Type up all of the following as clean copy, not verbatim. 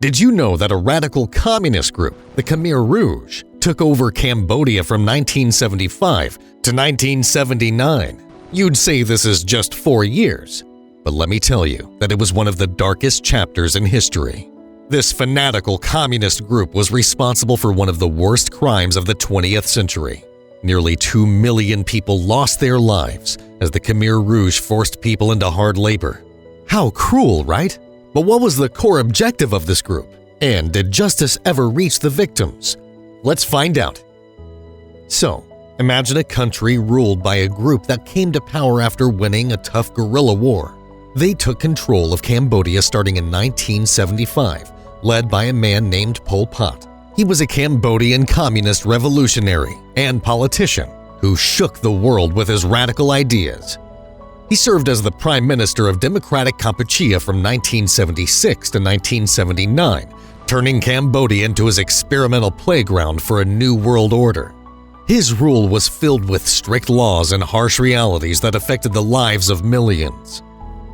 Did you know that a radical communist group, the Khmer Rouge, took over Cambodia from 1975 to 1979? You'd say this is just 4 years, but let me tell you that it was one of the darkest chapters in history. This fanatical communist group was responsible for one of the worst crimes of the 20th century. Nearly 2 million people lost their lives as the Khmer Rouge forced people into hard labor. How cruel, right? But what was the core objective of this group? And did justice ever reach the victims? Let's find out. So, imagine a country ruled by a group that came to power after winning a tough guerrilla war. They took control of Cambodia starting in 1975, led by a man named Pol Pot. He was a Cambodian communist revolutionary and politician who shook the world with his radical ideas. He served as the Prime Minister of Democratic Kampuchea from 1976 to 1979, turning Cambodia into his experimental playground for a new world order. His rule was filled with strict laws and harsh realities that affected the lives of millions.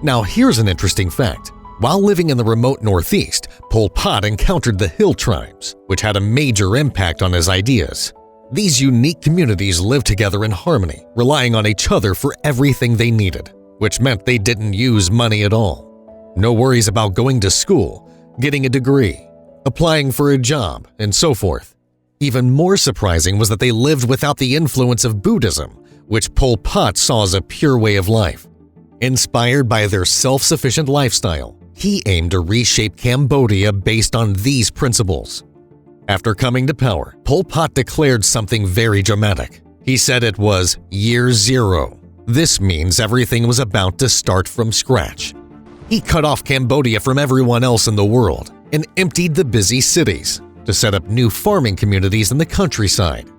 Now here's an interesting fact. While living in the remote northeast, Pol Pot encountered the hill tribes, which had a major impact on his ideas. These unique communities lived together in harmony, relying on each other for everything they needed, which meant they didn't use money at all. No worries about going to school, getting a degree, applying for a job, and so forth. Even more surprising was that they lived without the influence of Buddhism, which Pol Pot saw as a pure way of life. Inspired by their self-sufficient lifestyle, he aimed to reshape Cambodia based on these principles. After coming to power, Pol Pot declared something very dramatic. He said it was year zero. This means everything was about to start from scratch. He cut off Cambodia from everyone else in the world and emptied the busy cities to set up new farming communities in the countryside.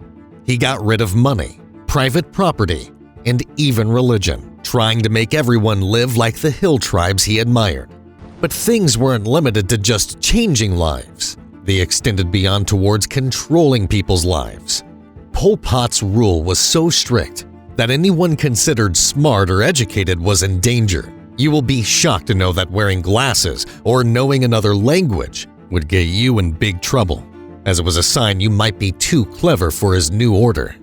He got rid of money, private property, and even religion, trying to make everyone live like the hill tribes he admired. But things weren't limited to just changing lives. They extended beyond towards controlling people's lives. Pol Pot's rule was so strict that anyone considered smart or educated was in danger. You will be shocked to know that wearing glasses or knowing another language would get you in big trouble, as it was a sign you might be too clever for his new order.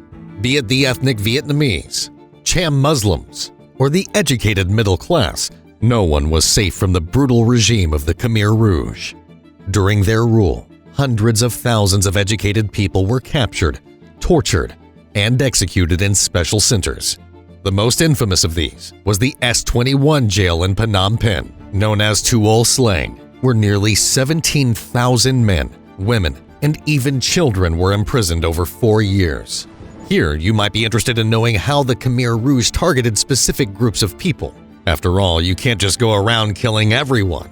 Be it the ethnic Vietnamese, Cham Muslims, or the educated middle class, no one was safe from the brutal regime of the Khmer Rouge. During their rule, hundreds of thousands of educated people were captured, tortured, and executed in special centers. The most infamous of these was the S-21 jail in Phnom Penh, known as Tuol Sleng, where nearly 17,000 men, women, and even children were imprisoned over 4 years. Here, you might be interested in knowing how the Khmer Rouge targeted specific groups of people. After all, you can't just go around killing everyone.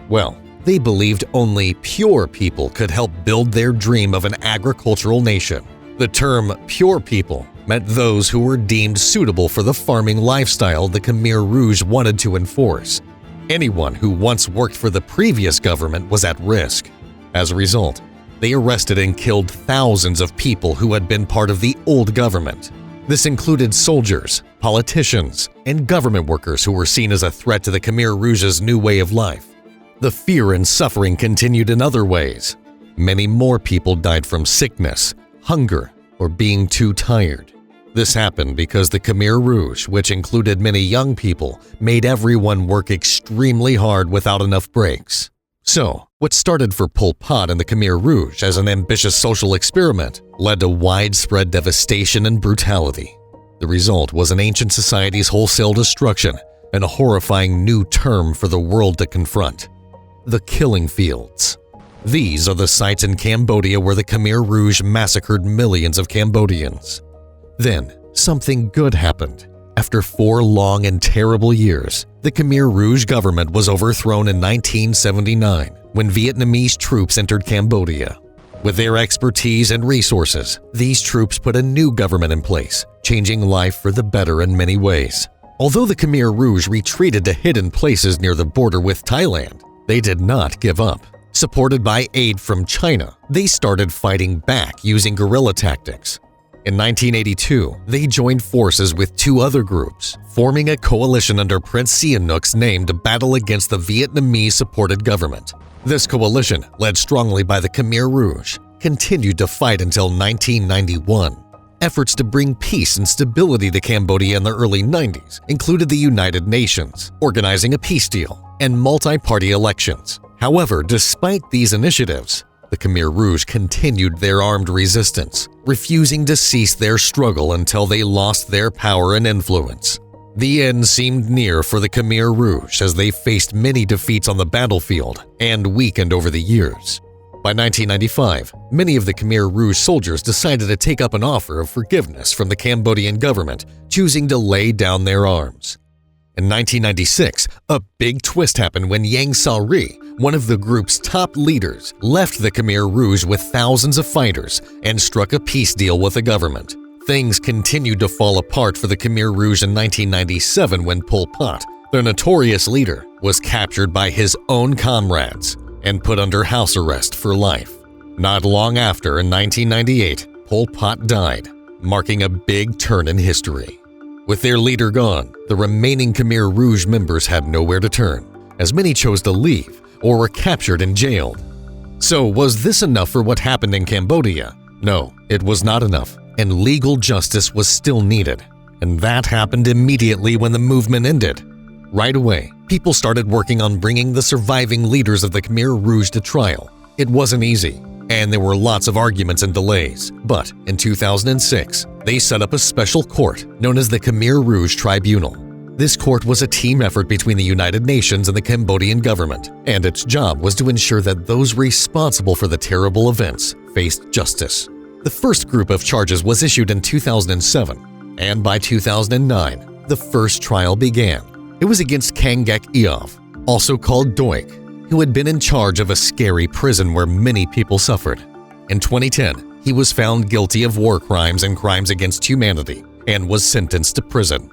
Well, they believed only pure people could help build their dream of an agricultural nation. The term pure people meant those who were deemed suitable for the farming lifestyle the Khmer Rouge wanted to enforce. Anyone who once worked for the previous government was at risk. As a result, they arrested and killed thousands of people who had been part of the old government. This included soldiers, politicians, and government workers who were seen as a threat to the Khmer Rouge's new way of life. The fear and suffering continued in other ways. Many more people died from sickness, hunger, or being too tired. This happened because the Khmer Rouge, which included many young people, made everyone work extremely hard without enough breaks. So, what started for Pol Pot and the Khmer Rouge as an ambitious social experiment led to widespread devastation and brutality. The result was an ancient society's wholesale destruction and a horrifying new term for the world to confront: the killing fields. These are the sites in Cambodia where the Khmer Rouge massacred millions of Cambodians. Then, something good happened. After 4 long and terrible years, the Khmer Rouge government was overthrown in 1979 when Vietnamese troops entered Cambodia. With their expertise and resources, these troops put a new government in place, changing life for the better in many ways. Although the Khmer Rouge retreated to hidden places near the border with Thailand, they did not give up. Supported by aid from China, they started fighting back using guerrilla tactics. In 1982, they joined forces with 2 other groups, forming a coalition under Prince Sihanouk's name to battle against the Vietnamese-supported government. This coalition, led strongly by the Khmer Rouge, continued to fight until 1991. Efforts to bring peace and stability to Cambodia in the early 90s included the United Nations, organizing a peace deal, and multi-party elections. However, despite these initiatives, the Khmer Rouge continued their armed resistance, refusing to cease their struggle until they lost their power and influence. The end seemed near for the Khmer Rouge as they faced many defeats on the battlefield and weakened over the years. By 1995, many of the Khmer Rouge soldiers decided to take up an offer of forgiveness from the Cambodian government, choosing to lay down their arms. In 1996, a big twist happened when Ieng Sary, one of the group's top leaders, left the Khmer Rouge with thousands of fighters and struck a peace deal with the government. Things continued to fall apart for the Khmer Rouge in 1997 when Pol Pot, their notorious leader, was captured by his own comrades and put under house arrest for life. Not long after, in 1998, Pol Pot died, marking a big turn in history. With their leader gone, the remaining Khmer Rouge members had nowhere to turn, as many chose to leave or were captured and jailed. So, was this enough for what happened in Cambodia? No, it was not enough, and legal justice was still needed. And that happened immediately when the movement ended. Right away, people started working on bringing the surviving leaders of the Khmer Rouge to trial. It wasn't easy, and there were lots of arguments and delays. But in 2006, they set up a special court known as the Khmer Rouge Tribunal. This court was a team effort between the United Nations and the Cambodian government, and its job was to ensure that those responsible for the terrible events faced justice. The first group of charges was issued in 2007, and by 2009, the first trial began. It was against Kangek Eov, also called Doig, who had been in charge of a scary prison where many people suffered. In 2010, he was found guilty of war crimes and crimes against humanity and was sentenced to prison.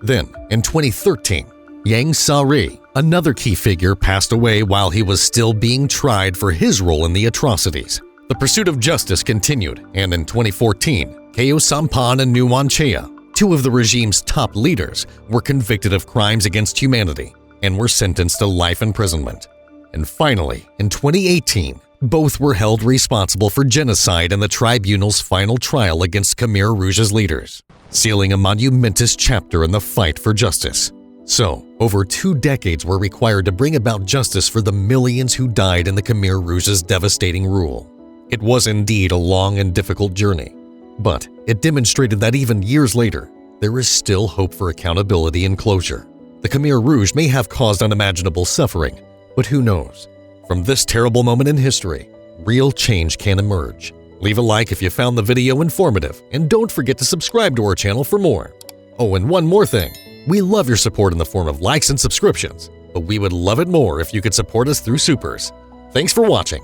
Then, in 2013, Ieng Sary, another key figure, passed away while he was still being tried for his role in the atrocities. The pursuit of justice continued, and in 2014, Keo Sampan and Nuwan Chea, two of the regime's top leaders, were convicted of crimes against humanity and were sentenced to life imprisonment. And finally, in 2018, both were held responsible for genocide in the tribunal's final trial against Khmer Rouge's leaders, sealing a monumentous chapter in the fight for justice. So, over 2 decades were required to bring about justice for the millions who died in the Khmer Rouge's devastating rule. It was indeed a long and difficult journey, but it demonstrated that even years later, there is still hope for accountability and closure. The Khmer Rouge may have caused unimaginable suffering, but who knows? From this terrible moment in history, real change can emerge. Leave a like if you found the video informative, and don't forget to subscribe to our channel for more. Oh, and one more thing. We love your support in the form of likes and subscriptions, but we would love it more if you could support us through supers. Thanks for watching.